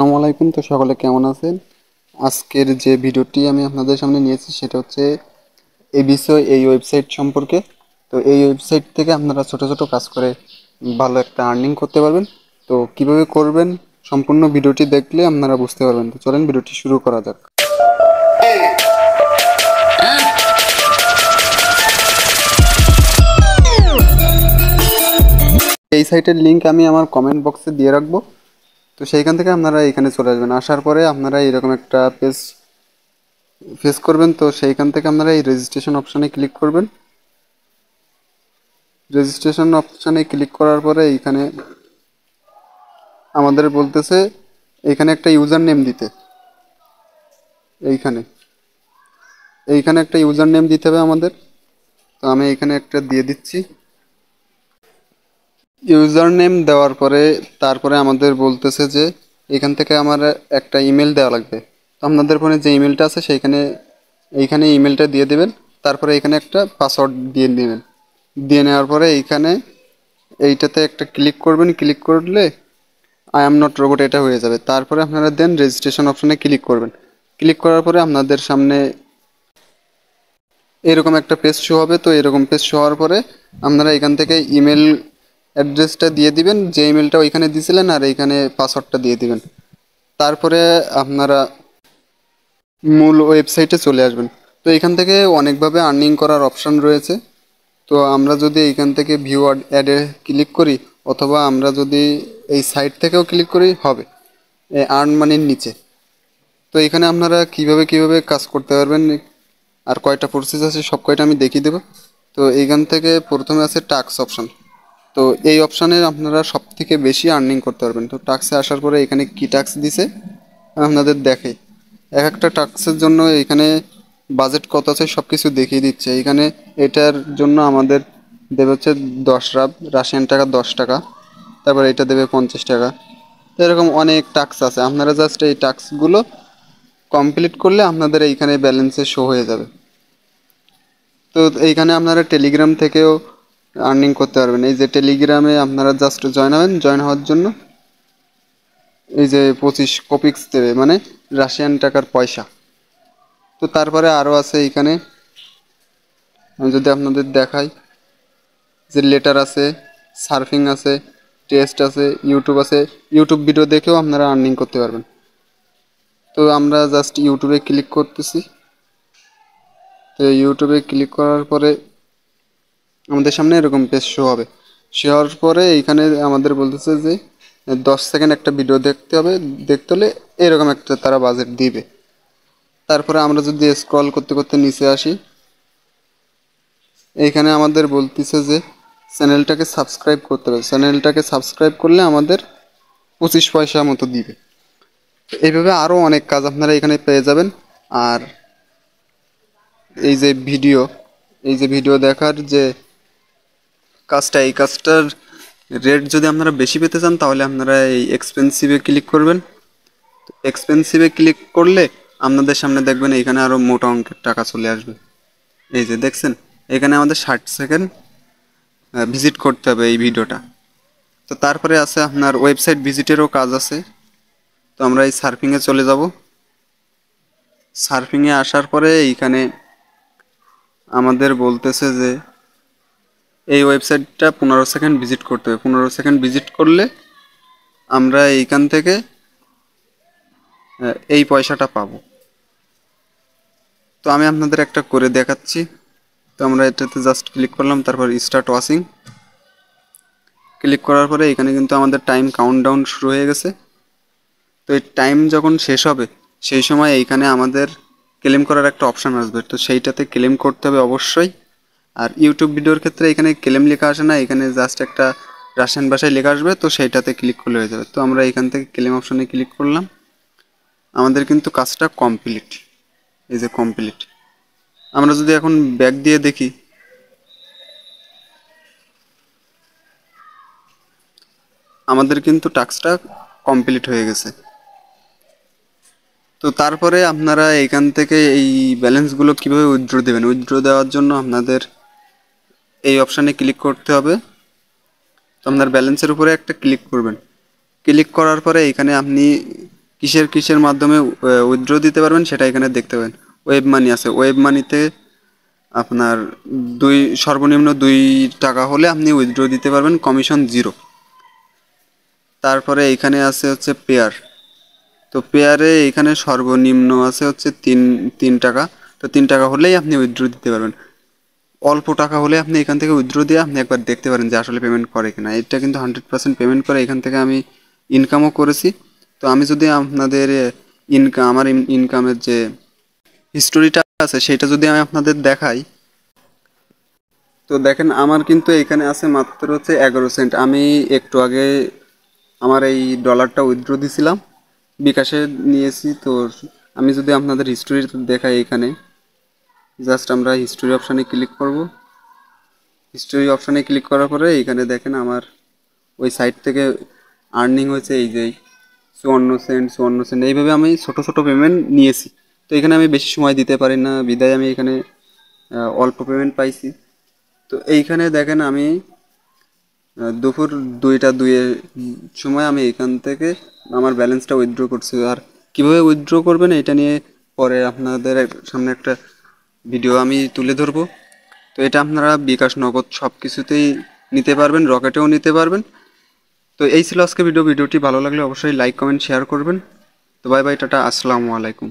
আসসালামু আলাইকুম। তো সকলে কেমন আছেন? আজকের যে ভিডিওটি আমি আপনাদের সামনে নিয়েছি সেটা হচ্ছে এই বিষয় এই ওয়েবসাইট সম্পর্কে। তো এই ওয়েবসাইট থেকে আপনারা ছোট ছোট কাজ করে ভালো একটা আর্নিং করতে পারবেন। তো কিভাবে করবেন সম্পূর্ণ ভিডিওটি দেখলে আপনারা বুঝতে পারবেন। তো চলেন ভিডিওটি শুরু করা যাক। এই সাইটের লিংক আমি আমার কমেন্ট বক্সে দিয়ে রাখবো। তো সেইখান থেকে আপনারা এখানে চলে আসবেন। আসার পরে আপনারা এরকম একটা পেজ ফেস করবেন। তো সেইখান থেকে আপনারা এই রেজিস্ট্রেশন অপশানে ক্লিক করবেন। রেজিস্ট্রেশন অপশানে ক্লিক করার পরে এইখানে আমাদের বলতেছে এইখানে একটা ইউজার নেম দিতে। এইখানে এইখানে একটা ইউজার নেম দিতে হবে আমাদের। তো আমি এখানে একটা দিয়ে দিচ্ছি। ইউজার নেম দেওয়ার পরে তারপরে আমাদের বলতেছে যে এখান থেকে আমার একটা ইমেল দেওয়া লাগবে। তো আপনাদের ফোনে যে ইমেলটা আছে এইখানে ইমেলটা দিয়ে দেবেন। তারপরে এখানে একটা পাসওয়ার্ড দিয়ে নেবেন। দিয়ে নেওয়ার পরে এইটাতে একটা ক্লিক করবেন। ক্লিক করলে আই এম নট রোবট এটা হয়ে যাবে। তারপরে আপনারা দেন রেজিস্ট্রেশন অপশানে ক্লিক করবেন। ক্লিক করার পরে আপনাদের সামনে এরকম একটা পেজ শো হবে। তো এরকম পেজ শো হওয়ার পরে আপনারা এখান থেকে ইমেল অ্যাড্রেসটা দিয়ে দিবেন, যে ইমেলটা ওইখানে দিয়েছিলেন, আর এইখানে পাসওয়ার্ডটা দিয়ে দিবেন। তারপরে আপনারা মূল ওয়েবসাইটে চলে আসবেন। তো এখান থেকে অনেকভাবে আর্নিং করার অপশান রয়েছে। তো আমরা যদি এইখান থেকে ভিউ অ্যাডে ক্লিক করি অথবা আমরা যদি এই সাইট থেকেও ক্লিক করি হবে এই আর্ন মানির নিচে। তো এখানে আপনারা কিভাবে কাজ করতে পারবেন আর কয়টা প্রসেস আছে সব কয়টা আমি দেখিয়ে দেবো। তো এইখান থেকে প্রথমে আছে টাস্ক অপশান। তো এই অপশানে আপনারা সব থেকে বেশি আর্নিং করতে পারবেন। তো টাস্কে আসার পরে এখানে কি টাস্ক দিছে আপনাদের দেখে এক একটা টাস্কের জন্য এখানে বাজেট কত আছে সব কিছু দেখিয়ে দিচ্ছে। এখানে এটার জন্য আমাদের দেবে হচ্ছে 10 রাশিয়ান টাকা 10 টাকা। তারপর এটা দেবে 50 টাকা। তো এরকম অনেক টাস্ক আছে। আপনারা জাস্ট এই টাস্কগুলো কমপ্লিট করলে আপনাদের এইখানে ব্যালেন্সে শো হয়ে যাবে। তো এইখানে আপনারা টেলিগ্রাম থেকেও আর্নিং করতে পারবেন। এই যে টেলিগ্রামে আপনারা জাস্ট জয়েন হবেন। জয়েন হওয়ার জন্য এই যে 25 কপিক্স দেবে, মানে রাশিয়ান টাকার পয়সা। তো তারপরে আরও আছে এইখানে, আমি যদি আপনাদের দেখাই যে লেটার আছে, সার্ফিং আছে, টেস্ট আছে, ইউটিউব আছে। ইউটিউব ভিডিও দেখেও আপনারা আর্নিং করতে পারবেন। তো আমরা জাস্ট ইউটিউবে ক্লিক করতেছি। তো ইউটিউবে ক্লিক করার পরে আমাদের সামনে এরকম পেজ শো হবে। শো হওয়ার পরে এইখানে আমাদের বলতেছে যে 10 সেকেন্ড একটা ভিডিও দেখতে হবে। দেখতে হলে এরকম একটা তারা বাজেট দিবে। তারপরে আমরা যদি স্ক্রল করতে করতে নিচে আসি, এইখানে আমাদের বলতেছে যে চ্যানেলটাকে সাবস্ক্রাইব করতে হবে। চ্যানেলটাকে সাবস্ক্রাইব করলে আমাদের 25 পয়সা মতো দিবে। এইভাবে আরও অনেক কাজ আপনারা এখানে পেয়ে যাবেন। আর এই যে ভিডিও এই যে ভিডিও দেখার যে কাজটা, এই কাজটার রেট যদি আপনারা বেশি পেতে চান তাহলে আপনারা এই এক্সপেন্সিভে ক্লিক করবেন। এক্সপেন্সিভে ক্লিক করলে আপনাদের সামনে দেখবেন এখানে আরও মোটা অঙ্কের টাকা চলে আসবে। এই যে দেখছেন এখানে আমাদের 60 সেকেন্ড ভিজিট করতে হবে এই ভিডিওটা। তো তারপরে আছে আপনার ওয়েবসাইট ভিজিটেরও কাজ আছে। তো আমরা এই সার্ফিংয়ে চলে যাব। সার্ফিংয়ে আসার পরে এইখানে আমাদের বলতেছে যে এই ওয়েবসাইটটা 15 সেকেন্ড ভিজিট করতে হবে। 15 সেকেন্ড ভিজিট করলে আমরা এইখান থেকে এই পয়সাটা পাবো। তো আমি আপনাদের একটা করে দেখাচ্ছি। তো আমরা এটাতে জাস্ট ক্লিক করলাম, তারপর স্টার্ট ওয়াচিং ক্লিক করার পরে এখানে কিন্তু আমাদের টাইম কাউন্টডাউন শুরু হয়ে গেছে। তো এই টাইম যখন শেষ হবে সেই সময় এইখানে আমাদের ক্লেম করার একটা অপশান আসবে। তো সেইটাতে ক্লেম করতে হবে অবশ্যই। আর ইউটিউব ভিডিওর ক্ষেত্রে এখানে ক্লেম লেখা আসে না, এখানে জাস্ট একটা রাশিয়ান ভাষায় লেখা আসবে। তো সেইটাতে ক্লিক করলে হয়ে যাবে। তো আমরা এখান থেকে ক্লেম অপশানে ক্লিক করলাম। আমাদের কিন্তু কাজটা কমপ্লিট। এই যে কমপ্লিট। আমরা যদি এখন ব্যাক দিয়ে দেখি, আমাদের কিন্তু টাস্কটা কমপ্লিট হয়ে গেছে। তো তারপরে আপনারা এইখান থেকে এই ব্যালেন্সগুলো কীভাবে উইথড্র দেবেন, উইথড্র দেওয়ার জন্য আপনাদের এই অপশানে ক্লিক করতে হবে। তো আপনার ব্যালেন্সের উপরে একটা ক্লিক করবেন। ক্লিক করার পরে এখানে আপনি কিসের কিসের মাধ্যমে উইথড্র দিতে পারবেন সেটা এখানে দেখতে পাবেন। ওয়েব মানি আছে, ওয়েব মানিতে আপনার সর্বনিম্ন 2 টাকা হলে আপনি উইথড্র দিতে পারবেন, কমিশন 0। তারপরে এখানে আছে হচ্ছে পেয়ার। তো পেয়ারে এখানে সর্বনিম্ন আছে হচ্ছে 3 টাকা। তো 3 টাকা হলেই আপনি উইথড্র দিতে পারবেন। অল্প টাকা হলে আপনি এখান থেকে উইথড্র দিয়ে আপনি একবার দেখতে পারেন যে আসলে পেমেন্ট করে কিনা। এটা কিন্তু 100% পেমেন্ট করে। এখান থেকে আমি ইনকামও করেছি। তো আমি যদি আপনাদের আমার ইনকামের যে হিস্টোরিটা আছে সেটা যদি আমি আপনাদের দেখাই, তো দেখেন আমার কিন্তু এখানে আছে মাত্র হচ্ছে 11 সেন্ট। আমি একটু আগে আমার এই ডলারটা উইথড্র দিছিলাম, বিকাশে নিয়েছি। তো আমি যদি আপনাদের হিস্টোরি দেখাই, এখানে জাস্ট আমরা হিস্টোরি অপশানে ক্লিক করব। হিস্টোরি অপশানে ক্লিক করার পরে এখানে দেখেন আমার ওই সাইট থেকে আর্নিং হয়েছে এই যে 54 সেন্ট এইভাবে আমি ছোট ছোট পেমেন্ট নিয়েছি। তো এখানে আমি বেশি সময় দিতে পারি না বিদায় আমি এখানে অল্প পেমেন্ট পাইছি। তো এইখানে দেখেন আমি দুপুর 2টা 2-এর সময় আমি এখান থেকে আমার ব্যালেন্সটা উইথড্র করছি। আর কিভাবে উইথড্র করবেন এটা নিয়ে পরে আপনাদের সামনে একটা ভিডিও আমি তুলে ধরবো। তো এটা আপনারা বিকাশ, নগদ সব কিছুতেই নিতে পারবেন, রকেটেও নিতে পারবেন। তো এই ছিল আজকে ভিডিওটি ভালো লাগলে অবশ্যই লাইক কমেন্ট শেয়ার করবেন। তো বাই বাই, টাটা, আসসালামু আলাইকুম।